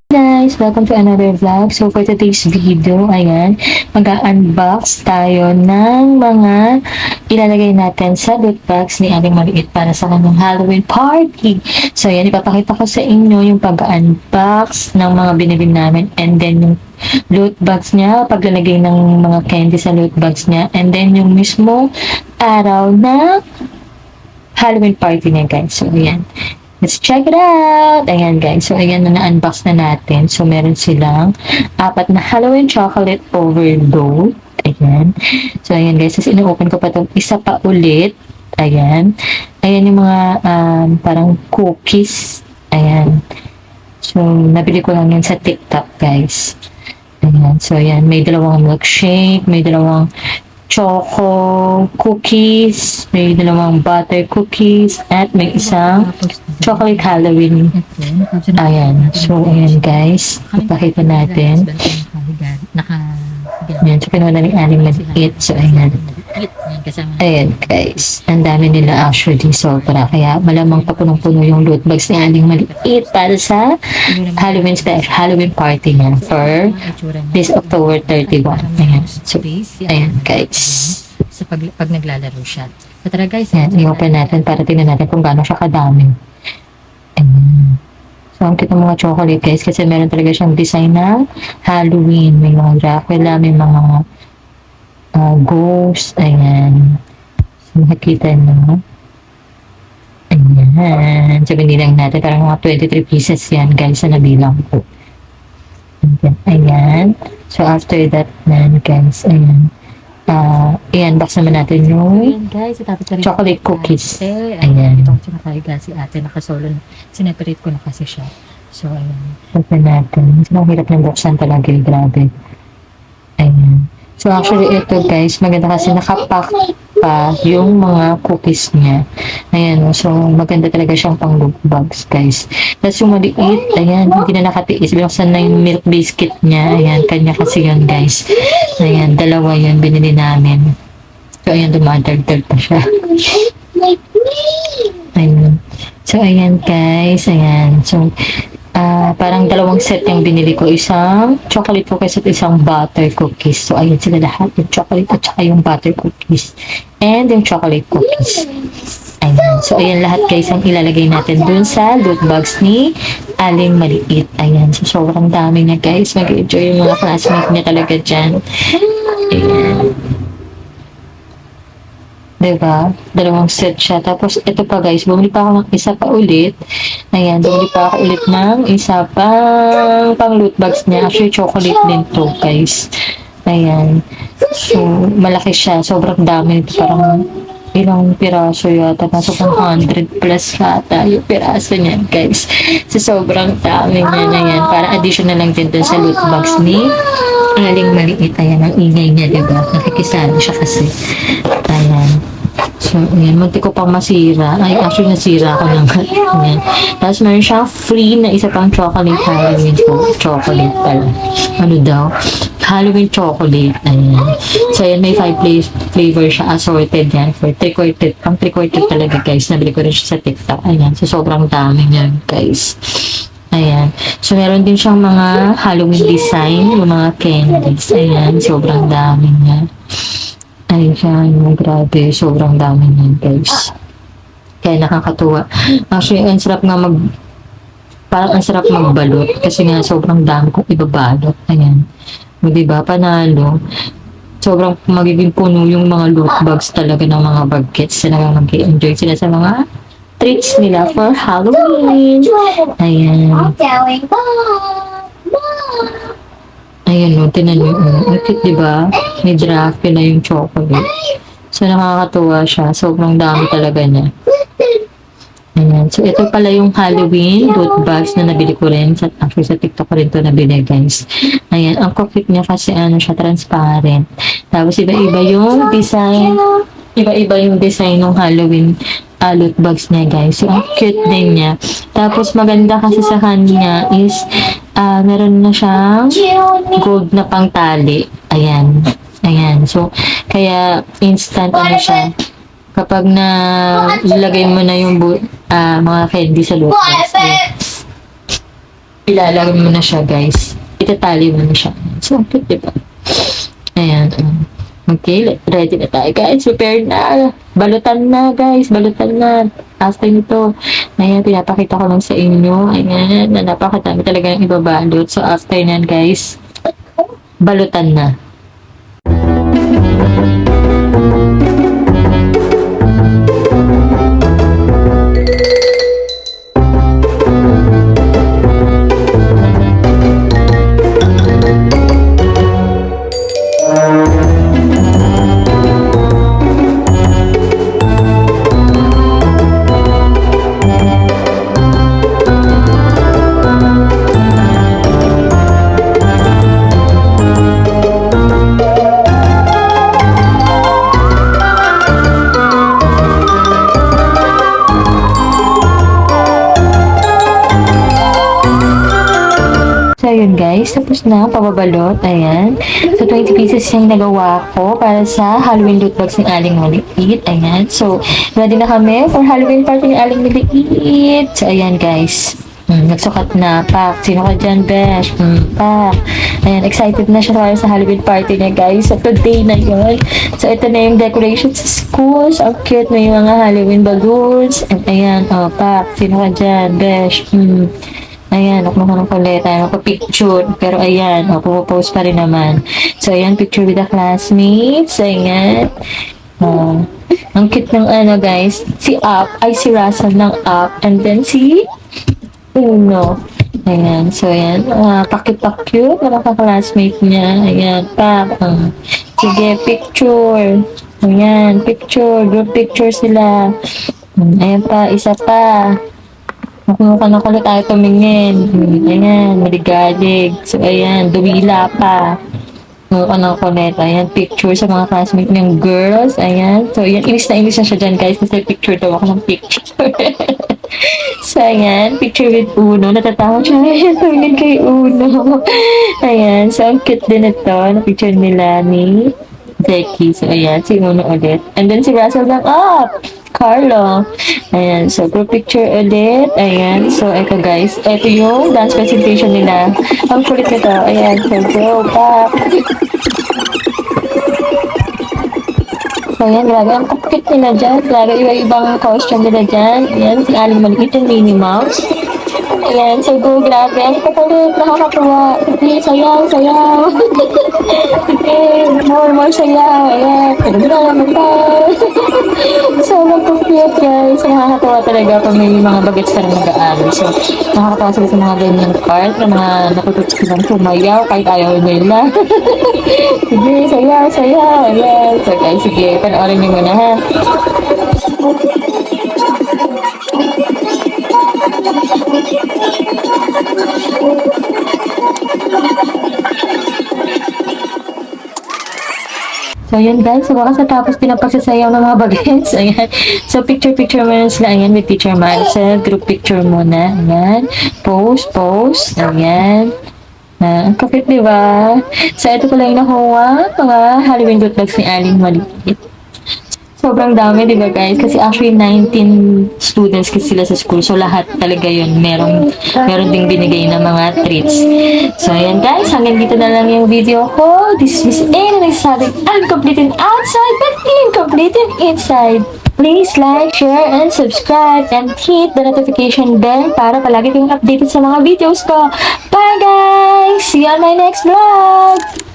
Guys, welcome to another vlog. So for today's video, ayan, mag-unbox tayo ng mga ilalagay natin sa loot bags ni Aling Maliit para sa kanyang Halloween party. So ayan, ipapakita ko sa inyo yung pag-unbox ng mga binili namin and then yung loot bags niya, paglalagay ng mga candy sa loot bags niya, and then yung mismo araw na Halloween party niya, guys. So ayan. Let's check it out! Ayan guys, so ayan na na-unbox na natin. So meron silang 4 na Halloween chocolate overload. Ayan. So ayan guys, tapos ino-open ko pa itong isa pa ulit. Ayan. Ayan yung mga parang cookies. Ayan. So nabili ko lang yan sa TikTok guys. Ayan. So ayan, may dalawang milkshake, may dalawang choco cookies, may dalawang butter cookies, at may isang chocolate Halloween. Ayan. So, ayan guys. Ipakita natin. Ayan. So, kinuha na ni Aling Maliit. So, ayan. Ayan guys. Ang dami nila actually. Sobra. Kaya malamang papunong-puno yung loot bags ni Aling Maliit para sa Halloween special, Halloween party niya for this October 31. Ayan. So, ayan guys. Sa pag naglalaro siya. So tara guys, Ayan, i-open natin para tingnan natin kung gaano siya kadami. Ayan. So, ang cute ng mga chocolate guys kasi meron talaga siyang design na Halloween. May mga Dracula, may mga ghost. Ayan. So, makikita nyo. Ayan. So, binilang natin. Parang mga 23 pieces yan guys na nabilang po. Ayan. So, after that na guys, ayan. I-unbox naman natin yung ayan guys, tapos na rin chocolate cookies. Ayan. Itong sinakahiga si ate, nakasolo. Sineparate ko na kasi siya. So, ayan. Open natin. So, ang hirap ng buksan talaga. Grabe. Ayan. So, actually, ito guys, maganda kasi nakapack pa yung mga cookies niya. Ayan. So, maganda talaga siyang pang loot bags, guys. Tapos yung maliit, ayan, hindi na nakatiis. Binuksan na yung milk biscuit niya. Ayan, kanya kasi yun, guys. Ayan, dalawa yun binili namin. So, ayan, dumadagdag pa siya. Ayan. So, ayan, guys. Ayan. So, parang dalawang set yung binili ko. Isang chocolate cookies at isang butter cookies. So, ayun sila lahat. Yung chocolate at saka yung butter cookies. And yung chocolate cookies. Ayan. So, ayan lahat guys ang ilalagay natin dun sa loot bags ni Aling Maliit. Ayan. So, sobrang dami niya guys. Mag-enjoy yung mga classmate niya talaga dyan. Ayan. Diba? Dalawang set siya. Tapos, ito pa guys, bumili pa ako ng isa pa ulit. Ayan, bumili pa ako ulit ng isa pang loot bags niya. Actually, chocolate din to guys. Ayan. So, malaki siya. Sobrang dami nito. Parang ilang piraso yata. Pasok ng 100 plus yata yung piraso niya guys. So, sobrang dami niya na yan. Para additional lang din dun sa loot bags ni Aling Maliit. Ayan, ang ingay niya, diba? Nakikisali siya kasi. Ayan. So, ayan. Munti ko pang masira. Ay, actually, nasira ko lang. Ayan. Tapos, meron siyang free na isa pang chocolate Halloween po. Chocolate pala. Ano daw? Halloween chocolate. Ayan. So, ayan. May 5 flavor siya. Assorted yan. For 3/4. Pang 3/4 talaga, guys. Nabili ko rin siya sa TikTok. Ayan. So, sobrang dami niya, guys. Ayan. So, meron din siyang mga Halloween design, yung mga candies. Ayan. Sobrang dami niya. Ayan. Grabe. Sobrang dami niya, guys. Kaya nakakatuwa. Actually, ang sarap nga parang ang sarap magbalot. Kasi nga, sobrang dami kong ibabalot. Ayan. Diba? Panalo. Sobrang magiging puno yung mga loot bags talaga ng mga bagets. Talagang mag-enjoy sila sa mga treats nila for Halloween. Ayan. Ayan o, tinan mo. Ang cute, diba? May Dracula yung chocolate. So, nakakatuwa siya. Sobrang dami talaga niya. Ayan. So, ito pala yung Halloween loot bags na nabili ko rin. Actually, sa TikTok ko rin ito nabili, guys. Ayan. Ang cute niya kasi ano siya, transparent. Tapos, iba-iba yung design. Iba-iba yung design ng Halloween loot bags niya guys. So, ang cute din niya. Tapos, maganda kasi sa kanya is meron na siyang gold na pangtali. Ayan. Ayan. So, kaya instant ano siya. Kapag na ilagay mo na yung mga candy sa loob. ilalagay mo na siya, guys. Itatali mo na siya. So, cute, diba? Ayan. Okay, ready na tayo, guys. Prepare na. Balutan na, guys. Balutan na. After nito. Ayan, pinapakita ko lang sa inyo. Ayan, na napakadami talaga yung ibabalot. So, after nan, guys, balutan na. So, yun guys. Tapos na, pababalot. Ayan. So, 20 pieces yung nagawa ko para sa Halloween loot bags ng Aling Maliit. Ayan. So, ready na kami for Halloween party ng Aling Maliit. So, ayan guys. Nagsukat na. Pak. Sino ka dyan, Besh? Pak. Ayan. Excited na siya para sa Halloween party niya, guys. So, today na yun. So, ito na yung decoration sa school. So, ang cute. May mga Halloween balloons. And, ayan. Oh, Pak. Sino ka dyan, Besh? Ayan, ako naman ng kuleta, magpa-picture. Pero ayan, pupopost pa rin naman. So, ayan, picture with the classmates. Ayan. Ang cute ng ano, guys. Si Russell ng Up. And then si Uno. Ayan, so ayan. Pakit-pakit na classmate niya. Ayan, sige, picture. Ayan, picture. Group picture sila. Ayan pa, isa pa. Mukha na kulit tayo tumingin. Ayan, maligalig. So, ayan, duwila pa. Mukha na kulit. Ayan, picture sa mga classmates niyang girls. Ayan. So, ayan, inis na siya dyan, guys. Kasi picture daw ako ng picture. So, ayan, picture with Uno. Natatawa siya. Ayan, tumingin kay Uno. Ayan, so, ang cute din ito. Na picture nila ni Becky. So, ayan, si Uno ulit. And then, si Russell ng Up. Carlo. Ayan. So, group picture ulit. Ayan. So, eto guys. Eto yung dance presentation nila. Ang kulit nito. Ayan. So, go back. So, ayan. Grabe. Ang cute nila dyan. Grabe. Iba-ibang costume nila dyan. Ayan. Si Aling Maliit yung Minnie Mouse. Ayan. So, go. Grabe. Ang kapalit. Nakakatuwa. Sige. Sayaw. Sayaw. Sige. More sayaw. Ayan. Pero naman pa. So, mag-cute guys. So, nakakatawa talaga pag may mga bagets ka na mag-aaral. So, nakakatawa sila sa mga ganyan part na mga natututo silang sumayaw kahit ayaw nila. Sige, sayaw, sayaw. Ayan. So, guys, sige. Panoorin niyo muna, ha? So, ayan guys. So, baka sa tapos pinapagsasayaw ng mga bagets. Ayan. So, picture-picture muna sila. Ayan, with Teacher Marcel. Group picture muna. Ayan. Pose. Ayan. Ang kapit, diba? So, ito pala yung nakuha. Mga Halloween loot bags ni Aling Maliit. Sobrang dami, di ba guys? Kasi actually 19 students kasi sila sa school. So lahat talaga yun. Meron ding binigay na mga treats. So ayan guys, hanggang dito na lang yung video ko. This is Miss A na nagsasabing I'm complete and outside but incomplete and inside. Please like, share, and subscribe and hit the notification bell para palagi kayong updated sa mga videos ko. Bye guys! See you on my next vlog!